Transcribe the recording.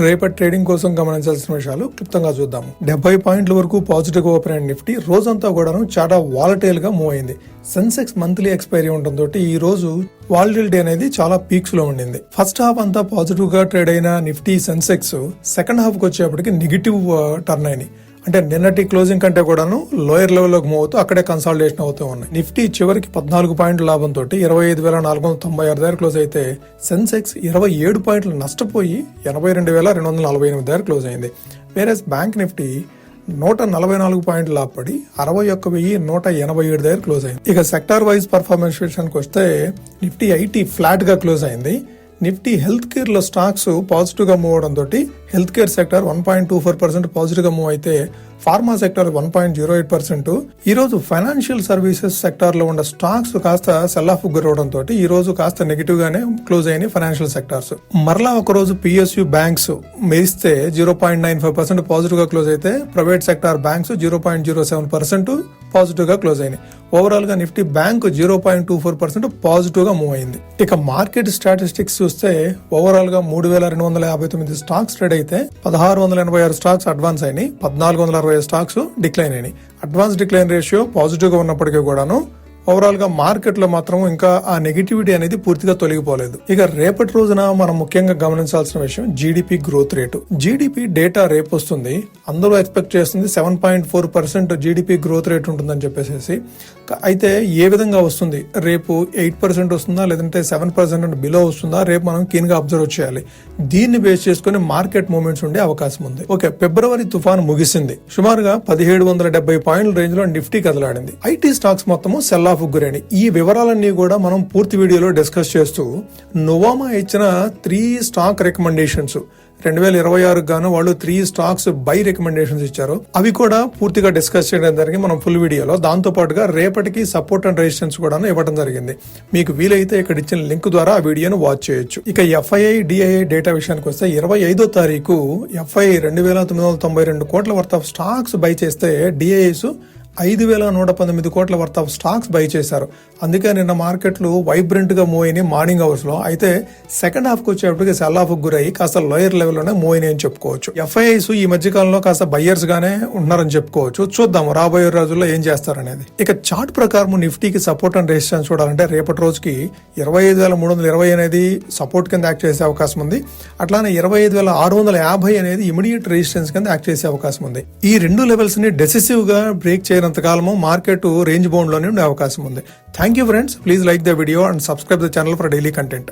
రేపటి ట్రేడింగ్ కోసం గమనించాల్సిన విషయాలు క్లుప్తంగా చూద్దాము. 70 పాయింట్ల వరకు పాజిటివ్ గా ఓపెన్ అయిన నిఫ్టీ రోజంతా కూడాను చాలా వాలటైల్ గా మూవ్ అయింది. సెన్సెక్స్ మంత్లీ ఎక్స్పైరీ ఉండడంతో ఈ రోజు వాలటిలిటీ అనేది చాలా పీక్స్ లో ఉండింది. ఫస్ట్ హాఫ్ అంతా పాజిటివ్ గా ట్రేడ్ అయిన నిఫ్టీ సెన్సెక్స్ సెకండ్ హాఫ్ కి వచ్చేప్పటికి నెగిటివ్ టర్న్ అయినాయి. అంటే నిన్నటి క్లోజింగ్ కంటే కూడాను లోయర్ లెవెల్లోకి మూవ్ అవుతూ అక్కడే కన్సాలిడేషన్ అవుతూ ఉన్నాయి. నిఫ్టీ చివరికి 14 పాయింట్ల లాభంతో 25,496 దగ్గర క్లోజ్ అయితే సెన్సెక్స్ 27 పాయింట్లు నష్టపోయి 82,248 దగ్గర క్లోజ్ అయింది. వేరేస్ బ్యాంక్ నిఫ్టీ 144 పాయింట్లు లాభపడి 61,187 దగ్గర క్లోజ్ అయింది. ఇక సెక్టార్ వైజ్ పర్ఫార్మెన్స్ విషయానికి వస్తే నిఫ్టీ ఐటీ ఫ్లాట్ గా క్లోజ్ అయింది. నిఫ్టీ హెల్త్ కేర్ లో స్టాక్స్ పాజిటివ్ గా మూవ్ అవడం తోటి హెల్త్ కేర్ సెక్టర్ 1.24% పాజిటివ్ గా మూవ్ అయితే ఫార్మా సెక్టర్ 1.08%. ఈ రోజు ఫైనాన్షియల్ సర్వీసెస్ సెక్టర్ లో ఉన్న స్టాక్స్ కాస్త సెల్ ఆఫ్ గురవడం తోటి ఈ రోజు కాస్త నెగిటివ్ గానే క్లోజ్ అయినాయి ఫైనాన్షియల్ సెక్టార్స్. మరలా ఒక రోజు పిఎస్యు బ్యాంక్స్ మెరిస్తే 0.95% పాజిటివ్ గా క్లోజ్ అయితే ప్రైవేట్ సెక్టార్ బ్యాంక్స్ 0.07% పాజిటివ్ గా క్లోజ్ అయినాయి. ఓవరాల్ గా నిఫ్టీ బ్యాంక్ 0.24% పాజిటివ్ గా మూవ్ అయింది. ఇక మార్కెట్ స్టాటిస్టిక్స్ చూస్తే ఓవరాల్ గా 3,259 స్టాక్స్ ట్రేడ్ అయితే 1,686 స్టాక్స్ అడ్వాన్స్ అయినాయి, 1,460 స్టాక్స్ డిక్లైన్ అయినాయి. అడ్వాన్స్ డిక్లైన్ రేషియో పాజిటివ్ గా ఉన్నప్పటికీ కూడాను ఓవరాల్ గా మార్కెట్ లో మాత్రం ఇంకా ఆ నెగిటివిటీ అనేది పూర్తిగా తొలగిపోలేదు. ఇక రేపటి రోజున మనం ముఖ్యంగా గమనించాల్సిన విషయం GDP growth rate. GDP data రేపు వస్తుంది. అందరూ ఎక్స్పెక్ట్ చేస్తుంది 7.4% జీడిపి గ్రోత్ రేట్ ఉంటుందని చెప్పేసి. అయితే ఏ విధంగా వస్తుంది, రేపు 8% వస్తుందా లేదంటే 7% బిలో వస్తుందా, రేపు మనం కీన్ గా అబ్జర్వ్ చేయాలి. దీన్ని బేస్ చేసుకుని మార్కెట్ మూవ్మెంట్స్ ఉండే అవకాశం ఉంది. ఓకే, ఫిబ్రవరి తుఫాను ముగిసింది. సుమారుగా 1770 పాయింట్ల రేంజ్ లో నిఫ్టీ కదలాడింది. ఐటీ స్టాక్స్ మొత్తము సెల్ ఆఫ్ గురైన ఈ వివరాలన్నీ కూడా మనం పూర్తి వీడియోలో డిస్కస్ చేస్తూ నోవామా ఇచ్చిన 3 స్టాక్ రికమెండేషన్స్ 2026 గాను వాళ్ళు 3 స్టాక్స్ బై రికమెండేషన్స్ ఇచ్చారు. అవి కూడా పూర్తిగా డిస్కస్ చేయడం జరిగింది మనం ఫుల్ వీడియోలో. దాంతో పాటుగా రేపటికి సపోర్ట్ అండ్ రెసిస్టెన్స్ కూడా ఇవ్వడం జరిగింది. మీకు వీలైతే ఇక్కడ ఇచ్చిన లింక్ ద్వారా ఆ వీడియోను వాచ్ చేయొచ్చు. ఇక ఎఫ్ఐఐ డిఐఐ డేటా విషయానికి వస్తే 25వ తారీఖు ఎఫ్ఐఐ 2,992 కోట్ల వర్త్ ఆఫ్ స్టాక్స్ బై చేస్తే డిఐఐస్ 5,119 కోట్ల వర్త్ ఆఫ్ స్టాక్స్ బై చేశారు. అందుకే నిన్న మార్కెట్లు వైబ్రెంట్ గా మూవ్ అయినాయి మార్నింగ్ అవర్స్ లో. అయితే సెకండ్ హాఫ్ కి వచ్చేప్పటికి సెల్ ఆఫ్ గురయ్యి కాస్త లోయర్ లెవెల్ లోనే మూవ్ అయినాయి అని చెప్పుకోవచ్చు. ఎఫ్ఐఐస్ ఈ మధ్య కాలంలో కాస్త బయ్యర్స్ గానే ఉన్నారని చెప్పుకోవచ్చు. చూద్దాము రాబోయే రోజుల్లో ఏం చేస్తారనేది. ఇక చార్ట్ ప్రకారం నిఫ్టీకి సపోర్ట్ అండ్ రెసిస్టెన్స్ చూడాలంటే రేపటి రోజుకి 25,320 అనేది సపోర్ట్ కింద యాక్ట్ చేసే అవకాశం ఉంది. అట్లానే 25,650 అనేది ఇమీడియట్ రెసిస్టెన్స్ కింద యాక్ట్ చేసే అవకాశం ఉంది. ఈ రెండు లెవెల్స్ ని డెసిసివ్ గా బ్రేక్ చేయనంతకాలము మార్కెట్ రేంజ్ బౌండ్ లోనే ఉండే అవకాశం ఉంది. Thank you friends, please like the video and subscribe the channel for daily content.